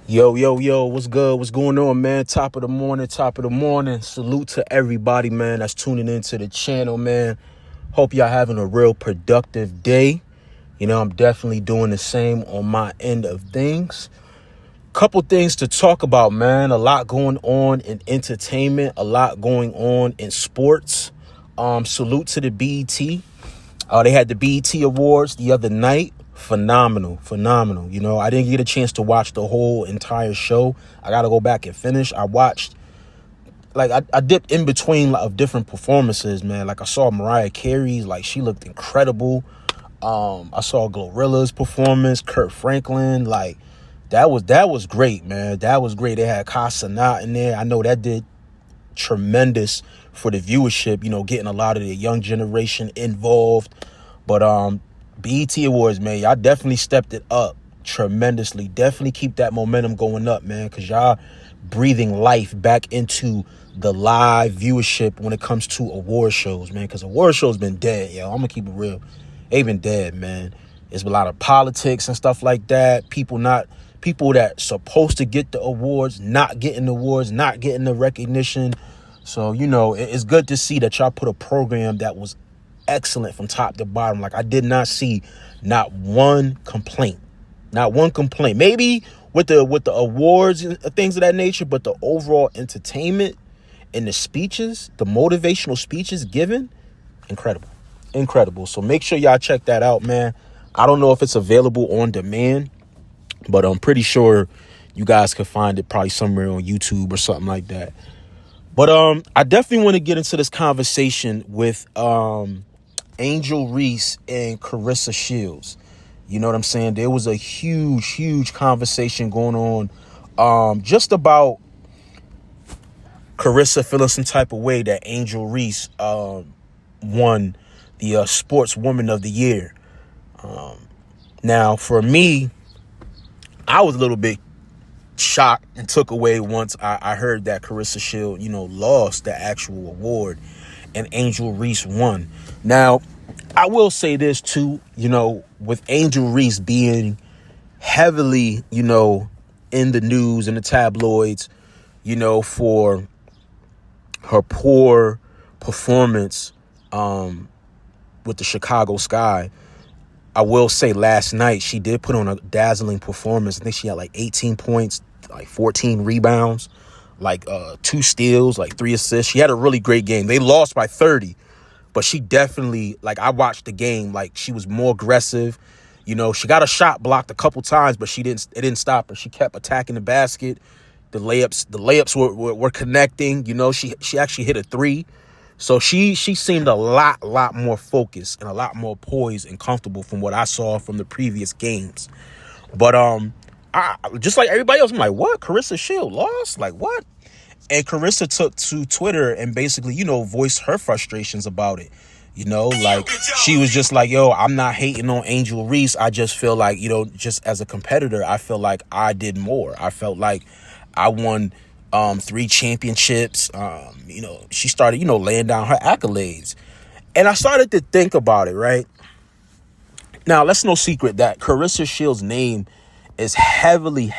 Yo, what's good? What's going on, man? Top of the morning. Salute to everybody, man, that's tuning into the channel, man. Hope y'all having a real productive day. I'm definitely doing the same on my end of things. Couple things to talk about, man. A lot going on in entertainment, a lot going on in sports. Salute to the BET. They had the BET Awards the other night. Phenomenal. I didn't get a chance to watch the whole entire show. I got to go back and finish. I watched, I dipped in between of different performances, man. I saw Mariah Carey's, she looked incredible. I saw Glorilla's performance, Kurt Franklin, that was great, man. That was great. They had Casanat in there. I know that did tremendous for the viewership, getting a lot of the young generation involved. But BET Awards, man, y'all definitely stepped it up tremendously. Definitely keep that momentum going up, man, because y'all breathing life back into the live viewership when it comes to award shows, man, because award shows been dead, yo. I'm gonna keep it real. They've been dead, man. There's a lot of politics and stuff like that. People that supposed to get the awards, not getting the awards, not getting the recognition. So, it's good to see that y'all put a program that was excellent from top to bottom. I did not see not one complaint. Maybe with the awards and things of that nature, but the overall entertainment and the speeches, the motivational speeches given, incredible. So make sure y'all check that out, man. I don't know if it's available on demand, but I'm pretty sure you guys can find it probably somewhere on YouTube or something like that. But I definitely want to get into this conversation with Angel Reese and Clarissa Shields. You know what I'm saying? There was a huge conversation going on just about Clarissa feeling some type of way that Angel Reese won the Sportswoman of the Year. Now, for me, I was a little bit shocked and took away once I heard that Clarissa Shields, lost the actual award and Angel Reese won. Now, I will say this too, with Angel Reese being heavily, in the news and the tabloids, for her poor performance with the Chicago Sky. I will say last night she did put on a dazzling performance. I think she had 18 points, 14 rebounds, 2 steals, 3 assists. She had a really great game. They lost by 30, but she definitely, I watched the game, she was more aggressive. She got a shot blocked a couple times, but it didn't stop her. She kept attacking the basket. The layups were connecting. She actually hit a 3. So she seemed a lot more focused and a lot more poised and comfortable from what I saw from the previous games. But I just like everybody else, I'm like, what? Clarissa Shields lost? What? And Clarissa took to Twitter and basically, voiced her frustrations about it. She was just like, yo, I'm not hating on Angel Reese. I just feel like, just as a competitor, I feel like I did more. I felt like I won 3 championships. She started, laying down her accolades. And I started to think about it, right? Now, that's no secret that Clarissa Shields' name is heavily,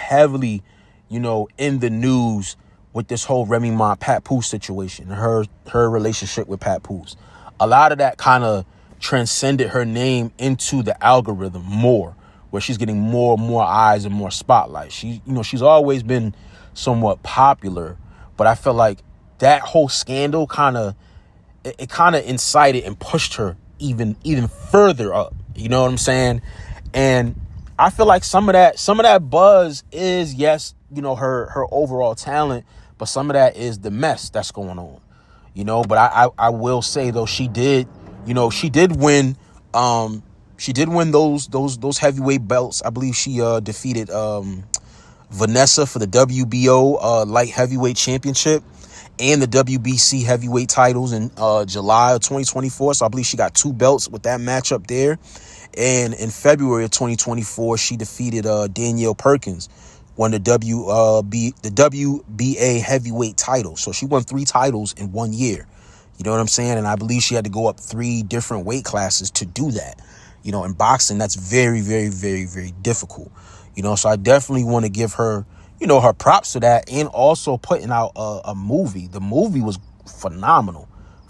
in the news with this whole Remy Ma Papoose situation, her relationship with Papoose. A lot of that kind of transcended her name into the algorithm more, where she's getting more and more eyes and more spotlight. She's always been somewhat popular, but I feel like that whole scandal kind of incited and pushed her even further up. You know what I'm saying? And I feel like some of that buzz is, yes, her overall talent, but some of that is the mess that's going on. But I will say though, she did win. She did win those heavyweight belts. I believe she defeated Vanessa for the WBO light heavyweight championship and the WBC heavyweight titles in July of 2024. So I believe she got 2 belts with that matchup there. And in February of 2024, she defeated Danielle Perkins, won the WBA heavyweight title. So she won 3 titles in 1 year. You know what I'm saying? And I believe she had to go up 3 different weight classes to do that. In boxing, that's very, very, very, very difficult. So I definitely want to give her, her props to that, and also putting out a movie. The movie was phenomenal.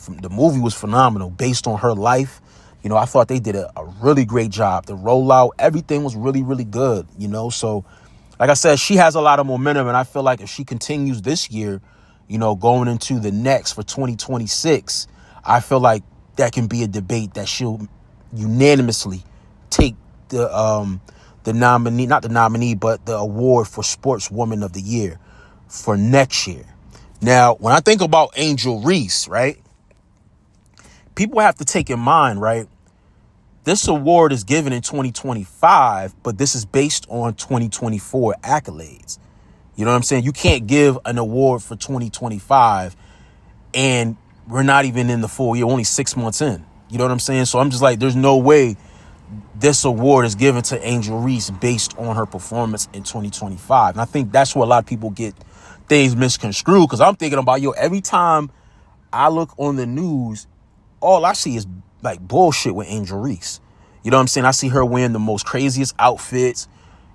The movie was phenomenal based on her life. I thought they did a really great job. The rollout, everything was really, really good, So, like I said, she has a lot of momentum, and I feel like if she continues this year, going into the next for 2026, I feel like that can be a debate that she'll unanimously take the nominee, not the nominee, but the award for Sportswoman of the Year for next year. Now, when I think about Angel Reese, right, people have to take in mind, right, this award is given in 2025, but this is based on 2024 accolades. You know what I'm saying? You can't give an award for 2025 and we're not even in the full year, only 6 months in. You know what I'm saying? So I'm just like, there's no way this award is given to Angel Reese based on her performance in 2025. And I think that's where a lot of people get things misconstrued, because I'm thinking about, every time I look on the news, all I see is like bullshit with Angel Reese. You know what I'm saying? I see her wearing the most craziest outfits,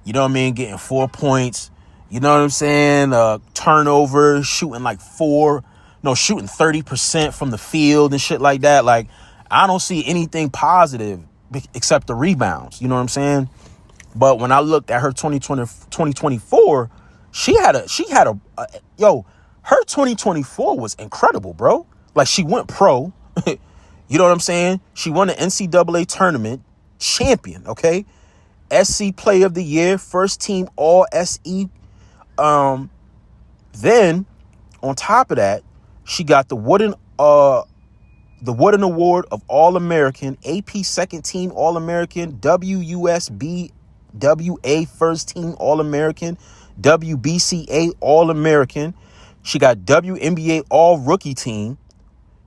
you know what I mean, getting 4 points, you know what I'm saying, turnover, shooting 30% from the field and shit like that. Like, I don't see anything positive except the rebounds, you know what I'm saying? But when I looked at her 2024, her 2024 was incredible, bro. Like, she went pro. You know what I'm saying? She won the NCAA tournament champion, okay? SC Player of the Year, first team All SE. Then on top of that, she got the Wooden Award of All-American, AP second team All-American, WUSB WA first team All-American, WBCA All-American. She got WNBA All-Rookie team.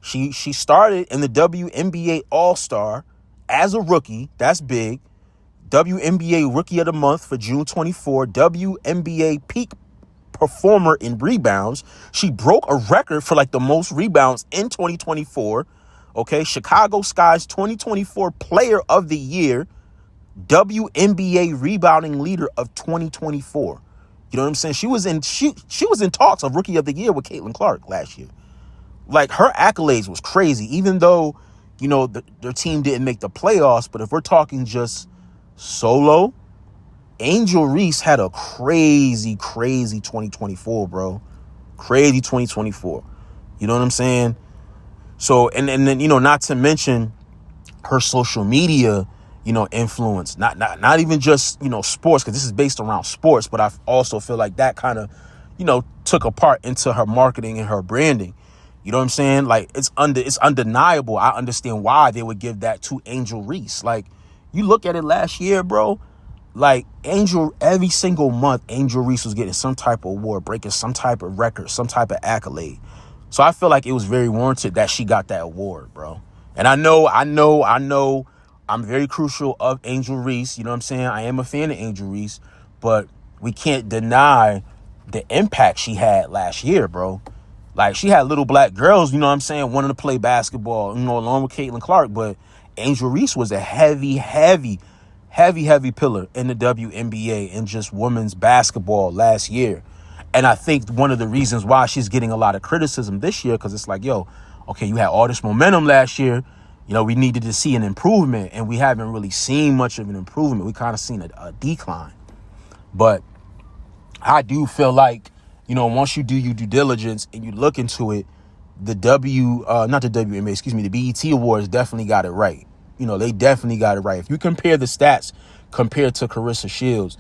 She started in the WNBA All-Star as a rookie. That's big. WNBA Rookie of the Month for June 24. WNBA Peak Performer in rebounds. She broke a record for the most rebounds in 2024. Okay, Chicago Sky's 2024 Player of the Year, WNBA Rebounding Leader of 2024. You know what I'm saying? She was in talks of Rookie of the Year with Caitlin Clark last year. Like, her accolades was crazy, even though, their team didn't make the playoffs. But if we're talking just solo, Angel Reese had a crazy 2024, bro. Crazy 2024. You know what I'm saying? So, and then, not to mention her social media, influence, not even just, sports, because this is based around sports, but I also feel like that kind of, took a part into her marketing and her branding. You know what I'm saying? Like, it's undeniable. I understand why they would give that to Angel Reese. Like, you look at it last year, bro, like, every single month, Angel Reese was getting some type of award, breaking some type of record, some type of accolade. So I feel like it was very warranted that she got that award, bro. And I know I'm very crucial of Angel Reese. You know what I'm saying? I am a fan of Angel Reese, but we can't deny the impact she had last year, bro. Like, she had little black girls, you know what I'm saying, wanting to play basketball, along with Caitlin Clark. But Angel Reese was a heavy pillar in the WNBA and just women's basketball last year. And I think one of the reasons why she's getting a lot of criticism this year, because it's like, okay, you had all this momentum last year. We needed to see an improvement, and we haven't really seen much of an improvement. We kind of seen a decline. But I do feel like, once you do your due diligence and you look into it, the BET Awards definitely got it right. They definitely got it right. If you compare the stats compared to Clarissa Shields,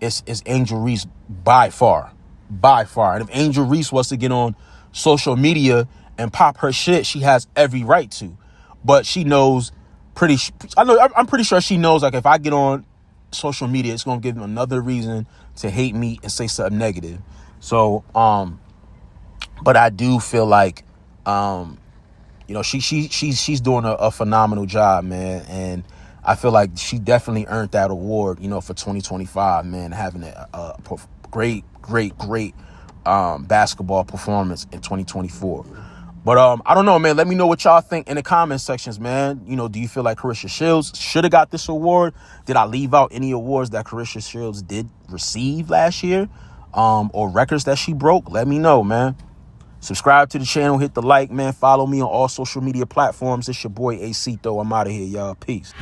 it's Angel Reese by far. And if Angel Reese was to get on social media and pop her shit, she has every right to. But she knows I'm pretty sure she knows, like, if I get on social media, it's going to give them another reason to hate me and say something negative. So, but I do feel like, she's doing a phenomenal job, man. And I feel like she definitely earned that award, for 2025, man, having a great basketball performance in 2024. But I don't know, man. Let me know what y'all think in the comment sections, man. Do you feel like Clarissa Shields should have got this award? Did I leave out any awards that Clarissa Shields did receive last year? or records that she broke, let me know, man. Subscribe to the channel, hit the like, man. Follow me on all social media platforms. It's your boy Acito. I'm out of here, y'all. Peace.